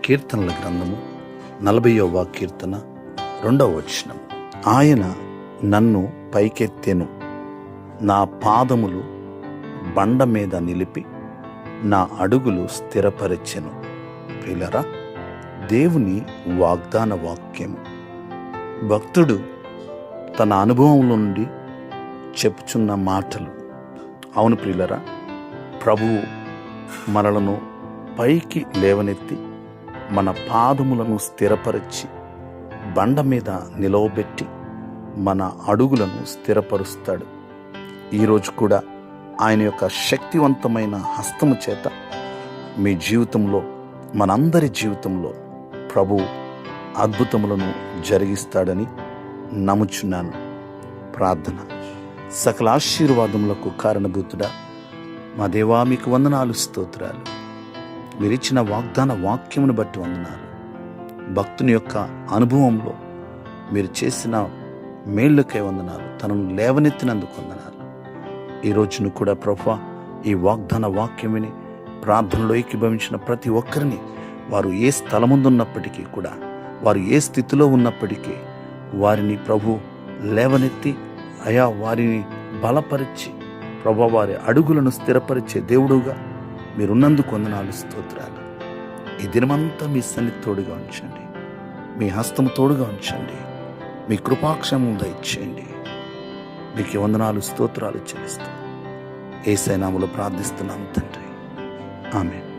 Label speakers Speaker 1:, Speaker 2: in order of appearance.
Speaker 1: కీర్తనల గ్రంథము 40వ కీర్తన 2వ వచనం. ఆయన నన్ను పైకెత్తెను, నా పాదములు బండ మీద నిలిపి నా అడుగులు స్థిరపరచెను. ప్రియులారా, దేవుని వాగ్దాన వాక్యము. భక్తుడు తన అనుభవంలో నుండి చెప్పుచున్న మాటలు. అవును ప్రియులారా, ప్రభువు మనలను పైకి లేవనెత్తి మన పాదములను స్థిరపరిచి బండ మీద నిలవబెట్టి మన అడుగులను స్థిరపరుస్తాడు. ఈరోజు కూడా ఆయన యొక్క శక్తివంతమైన హస్తము చేత మీ జీవితంలో, మనందరి జీవితంలో ప్రభు అద్భుతములను జరిగిస్తాడని నమ్ముచున్నాను. ప్రార్థన. సకల ఆశీర్వాదములకు కారణభూతుడా మా దేవా, మీకు వందనాలు, స్తోత్రాలు. మీరిచ్చిన వాగ్దాన వాక్యమును బట్టి వందనాలు. భక్తుని యొక్క అనుభవంలో మీరు చేసిన మేళ్ళకై వందనాలు. తనను లేవనెత్తినందుకు వందనాలు. ఈ రోజును కూడా ప్రభువా, ఈ వాగ్దాన వాక్యం విని ప్రార్థనలో ఏకీభవించిన ప్రతి ఒక్కరిని, వారు ఏ స్థలముందున్నప్పటికీ కూడా, వారు ఏ స్థితిలో ఉన్నప్పటికీ వారిని ప్రభు లేవనెత్తి అయా వారిని బలపరిచి ప్రభు వారి అడుగులను స్థిరపరిచే దేవుడుగా మీరున్నందుకు వందనాలు, స్తోత్రాలు. ఈ దినమంతా మీ సన్నిధి తోడుగా ఉంచండి, మీ హస్తము తోడుగా ఉంచండి, మీ కృపాక్షము దయచేయండి. మీకు వందనాలు, స్తోత్రాలు చెల్లిస్తూ యేసయ్య నామములో ప్రార్థిస్తున్నాము తండ్రి. ఆమేన్.